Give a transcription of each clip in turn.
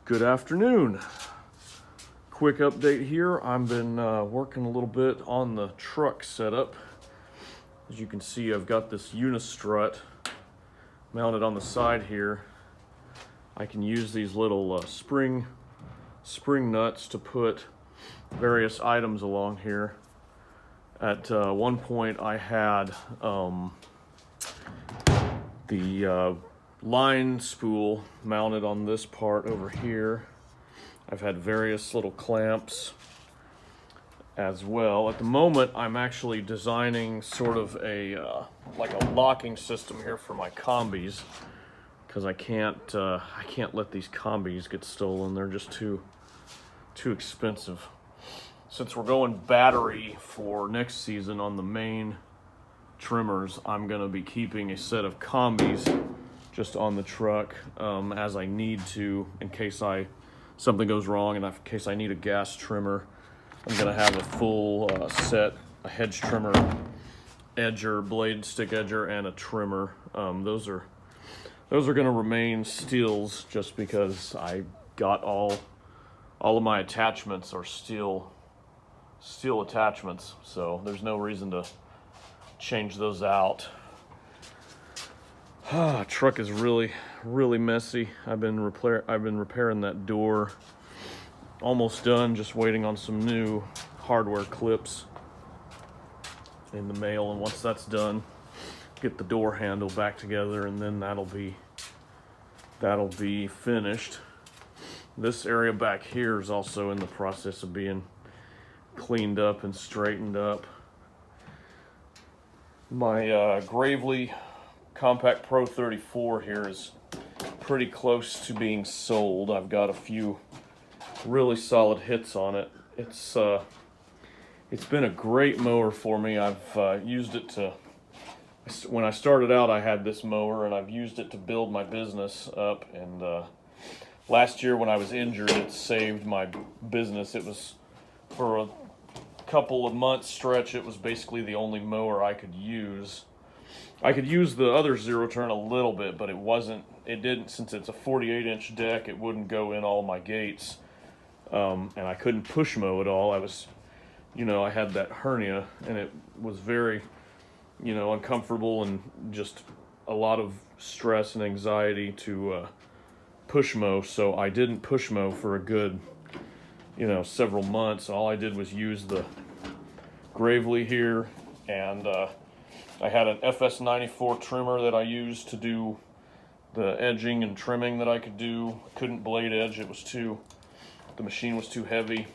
Good afternoon. Quick update here. I've been working a little bit on the truck setup. As you can see, I've got this unistrut mounted on the side here. I can use these little spring nuts to put various items along here. At one point, I had the line spool mounted on this part over here. I've had various little clamps as well. At the moment, I'm actually designing sort of a like a locking system here for my combis, because I can't let these combis get stolen. They're just too expensive. Since we're going battery for next season on the main trimmers, I'm gonna be keeping a set of combis just on the truck as I need to, in case something goes wrong and in case I need a gas trimmer. I'm gonna have a full set, a hedge trimmer, edger, blade stick edger, and a trimmer. Those are gonna remain steels, just because I got all of my attachments are steel attachments, so there's no reason to change those out. Truck is really messy. I've been repairing that door. Almost done, just waiting on some new hardware clips in the mail, and once that's done, get the door handle back together, and then that'll be finished. This area back here is also in the process of being cleaned up and straightened up. My Gravely Compact Pro 34 here is pretty close to being sold. I've got a few really solid hits on it. It's been a great mower for me. I've used it to, when I started out, I had this mower, and I've used it to build my business up. And last year when I was injured, it saved my business. It was, for a couple of months stretch, it was basically the only mower I could use. I could use the other zero turn a little bit, but since it's a 48-inch deck, it wouldn't go in all my gates. And I couldn't push mow at all. I had that hernia, and it was very, uncomfortable, and just a lot of stress and anxiety to push mow. So I didn't push mow for a good, several months. All I did was use the Gravely here, and I had an FS94 trimmer that I used to do the edging and trimming that I could do. Couldn't blade edge. The machine was too heavy.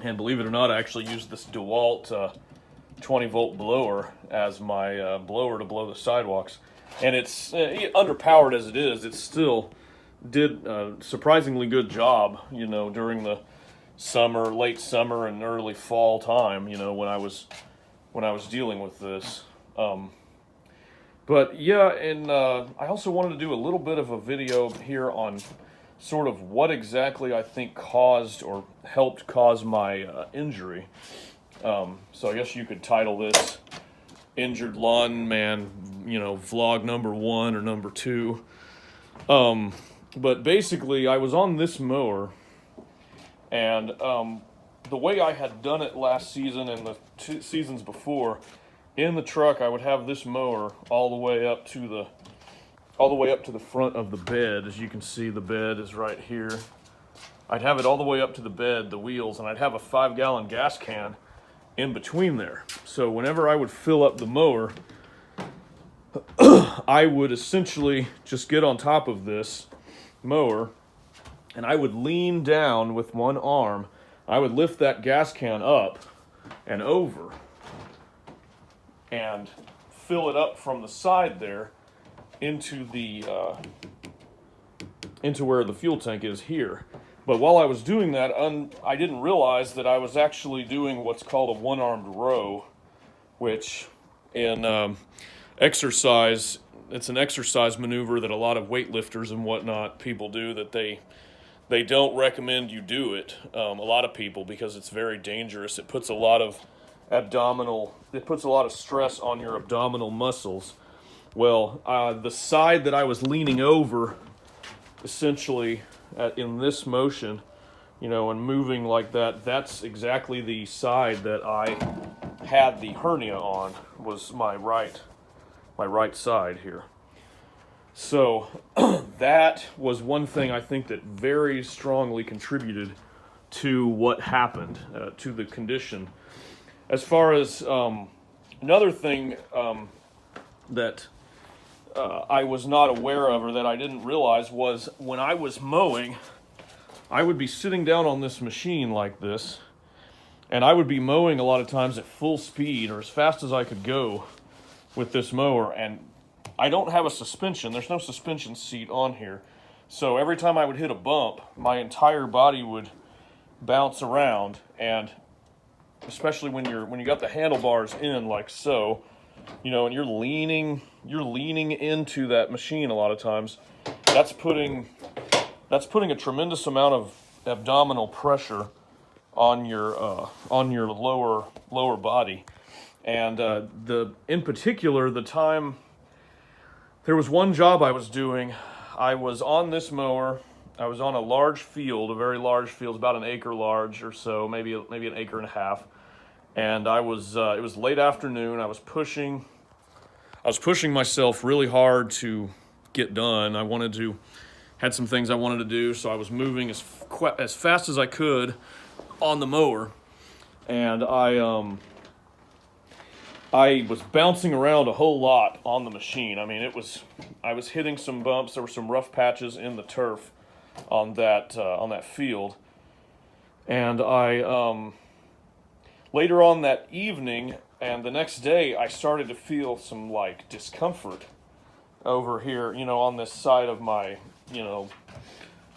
And believe it or not, I actually used this DeWalt 20-volt blower as my blower to blow the sidewalks. And it's underpowered as it is. It still did a surprisingly good job, during the summer, late summer and early fall time, when I was dealing with this. But yeah, and I also wanted to do a little bit of a video here on sort of what exactly I think caused or helped cause my injury. So I guess you could title this Injured Lawn Man, vlog number 1 or number 2. But basically, I was on this mower, and the way I had done it last season and the 2 seasons before, in the truck I would have this mower all the way up to the front of the bed. As you can see, the bed is right here. I'd have it all the way up to the bed, the wheels, and I'd have a 5-gallon gas can in between there. So whenever I would fill up the mower, I would essentially just get on top of this mower, and I would lean down with one arm. I would lift that gas can up and over and fill it up from the side there into where the fuel tank is here. But while I was doing that, I didn't realize that I was actually doing what's called a one-armed row, which in exercise, it's an exercise maneuver that a lot of weightlifters and whatnot people do, that they don't recommend you do it, a lot of people, because it's very dangerous. It puts a lot of stress on your abdominal muscles. Well, the side that I was leaning over essentially in this motion, and moving like that, that's exactly the side that I had the hernia on, was my right side here. So that was one thing I think that very strongly contributed to what happened, to the condition. As far as another thing that I was not aware of, or that I didn't realize, was when I was mowing, I would be sitting down on this machine like this, and I would be mowing a lot of times at full speed or as fast as I could go with this mower, and I don't have a suspension. There's no suspension seat on here. So every time I would hit a bump, my entire body would bounce around, and especially when you got the handlebars in like so, and you're leaning into that machine a lot of times, that's putting a tremendous amount of abdominal pressure on your lower body. And in particular, the time, there was one job I was doing. I was on this mower. I was on a large field, a very large field, about an acre large or so, maybe an acre and a half. And I was it was late afternoon. I was pushing myself really hard to get done. Had some things I wanted to do, so I was moving as fast as I could on the mower, and I was bouncing around a whole lot on the machine. I mean, I was hitting some bumps. There were some rough patches in the turf on that field, and I later on that evening and the next day, I started to feel some discomfort over here, on this side of my,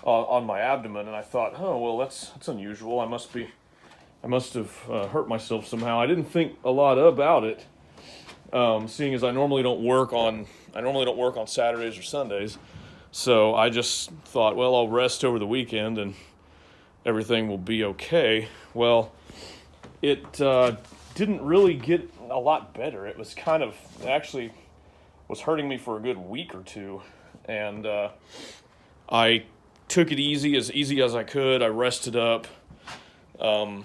on my abdomen, and I thought, oh well, that's unusual. I must have hurt myself somehow. I didn't think a lot about it, seeing as I normally don't work on Saturdays or Sundays. So I just thought, well, I'll rest over the weekend and everything will be okay. Well, it didn't really get a lot better. It was actually was hurting me for a good week or two, and I took it easy as I could. I rested up. I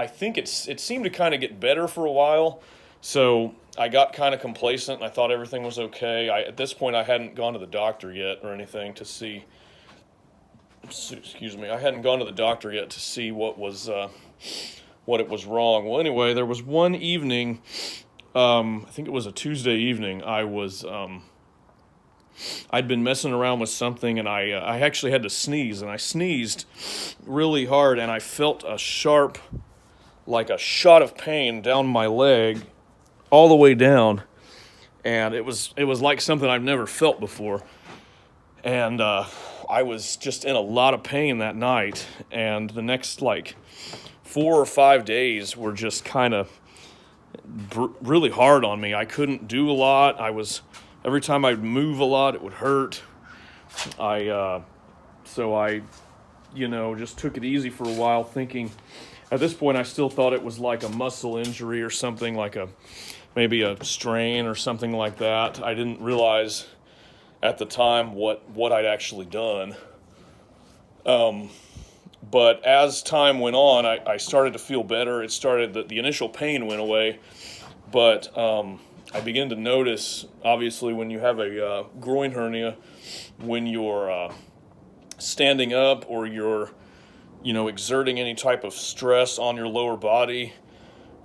think it seemed to kind of get better for a while, so I got kind of complacent and I thought everything was okay. At this point, I hadn't gone to the doctor yet or anything to see. Excuse me. I hadn't gone to the doctor yet to see what it was wrong. Well, anyway, there was one evening. I think it was a Tuesday evening. I'd been messing around with something, and I actually had to sneeze, and I sneezed really hard, and I felt a sharp, like a shot of pain down my leg, all the way down, and it was like something I've never felt before, and I was just in a lot of pain that night, and the next 4 or 5 days were just kind of really hard on me. I couldn't do a lot. Every time I'd move a lot, it would hurt. So I just took it easy for a while, thinking, at this point, I still thought it was like a muscle injury or something, maybe a strain or something like that. I didn't realize at the time what I'd actually done. But as time went on, I started to feel better. The initial pain went away, but I began to notice, obviously, when you have a groin hernia, when you're standing up or you're, exerting any type of stress on your lower body.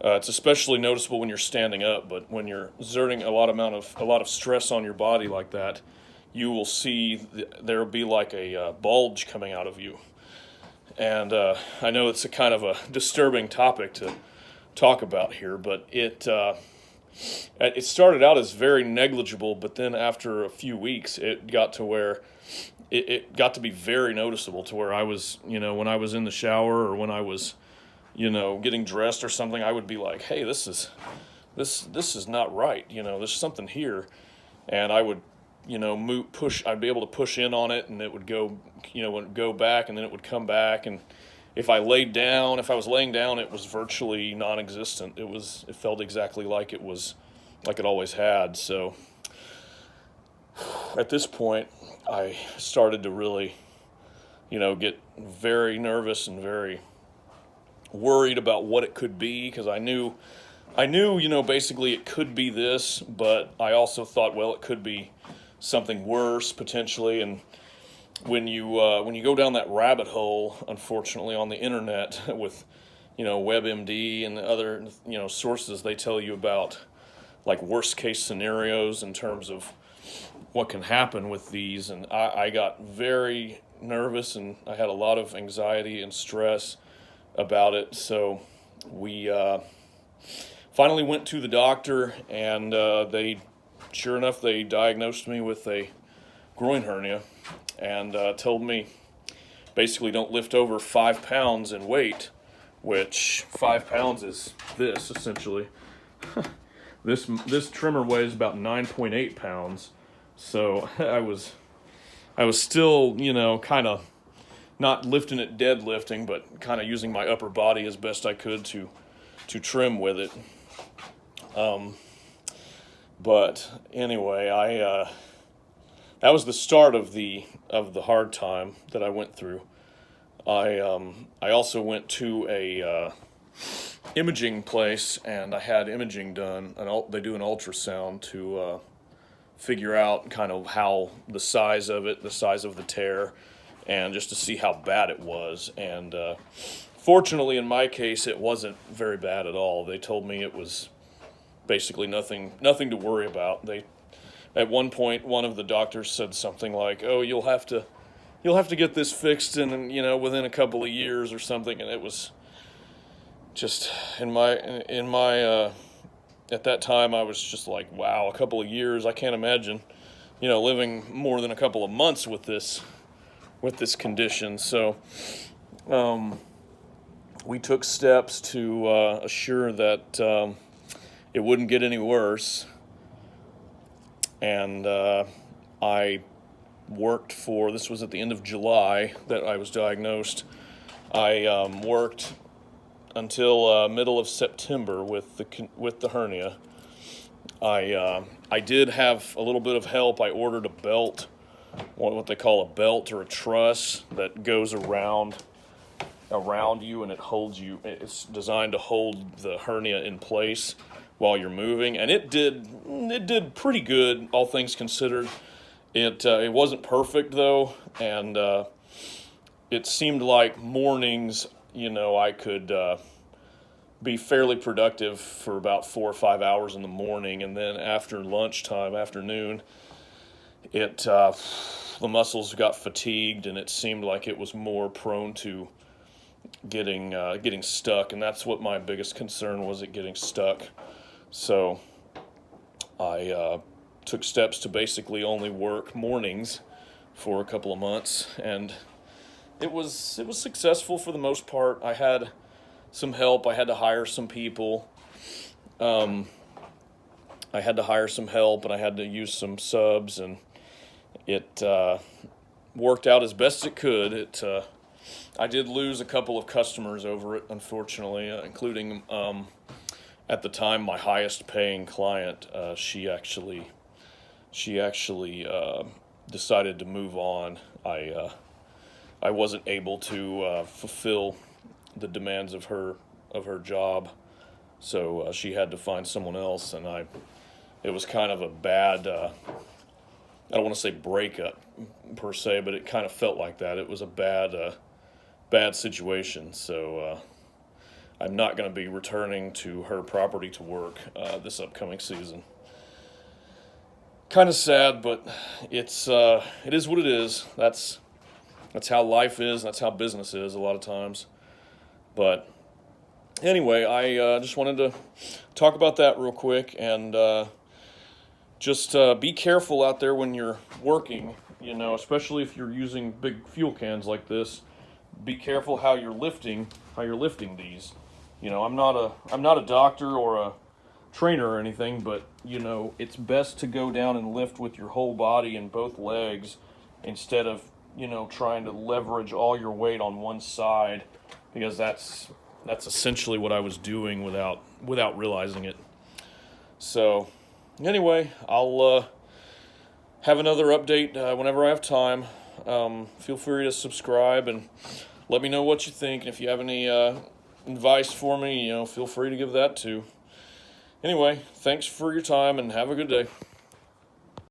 It's especially noticeable when you're standing up, but when you're exerting a lot of stress on your body like that, you will see there will be like a bulge coming out of you. And I know it's a kind of a disturbing topic to talk about here, but it started out as very negligible, but then after a few weeks, it got to where it got to be very noticeable, to where I was, when I was in the shower or when I was, getting dressed or something, I would be like, hey, this is not right. There's something here. And I would, I'd be able to push in on it, and it would go, would go back, and then it would come back. And if I was laying down, it was virtually non-existent. It felt exactly like it always had. So at this point, I started to really, get very nervous and very worried about what it could be, because I knew, basically it could be this, but I also thought, well, it could be something worse potentially. And when you go down that rabbit hole, unfortunately, on the internet with, WebMD and other, sources, they tell you about like worst case scenarios in terms of what can happen with these. And I got very nervous, and I had a lot of anxiety and stress about it. So we finally went to the doctor, and sure enough, they diagnosed me with a groin hernia, and told me basically don't lift over 5 pounds in weight, which 5 pounds is this essentially. This trimmer weighs about 9.8 pounds, so I was still, kind of not lifting it deadlifting, but kind of using my upper body as best I could to trim with it. But anyway, that was the start of the hard time that I went through. I also went to a imaging place, and I had imaging done. They do an ultrasound to figure out kind of how the size of the tear, and just to see how bad it was. And fortunately, in my case, it wasn't very bad at all. They told me it was basically nothing to worry about. At one point, one of the doctors said something like, "Oh, you'll have to get this fixed in within a couple of years or something." And it was just in my at that time, I was just like, wow, a couple of years. I can't imagine living more than a couple of months with this condition. So we took steps to assure that it wouldn't get any worse. And I worked this was at the end of July that I was diagnosed. I worked until middle of September with the hernia. I did have a little bit of help. I ordered a belt, what they call a belt or a truss, that goes around you, and it holds you. It's designed to hold the hernia in place while you're moving, and it did pretty good, all things considered. It wasn't perfect though, and it seemed like mornings, I could be fairly productive for about 4 or 5 hours in the morning, and then after lunchtime, afternoon, the muscles got fatigued, and it seemed like it was more prone to getting stuck, and that's what my biggest concern was, it getting stuck. So I took steps to basically only work mornings for a couple of months, and it was successful for the most part. I had some help. I had to hire some people. I had to hire some help, and I had to use some subs, and it worked out as best it could. I did lose a couple of customers over it, unfortunately, including at the time my highest paying client. She actually decided to move on. I wasn't able to fulfill the demands of her job, so she had to find someone else, and it was kind of a bad, I don't want to say breakup per se, but it kind of felt like that. It was a bad situation. So I'm not going to be returning to her property to work this upcoming season. Kind of sad, but it is what it is. That's how life is. That's how business is a lot of times. But anyway, I just wanted to talk about that real quick, and just be careful out there when you're working, especially if you're using big fuel cans like this. Be careful how you're lifting these. I'm not a doctor or a trainer or anything, but it's best to go down and lift with your whole body and both legs, instead of trying to leverage all your weight on one side, because that's essentially what I was doing without realizing it. So anyway, I'll have another update whenever I have time. Feel free to subscribe and let me know what you think. And if you have any advice for me, feel free to give that too. Anyway, thanks for your time and have a good day.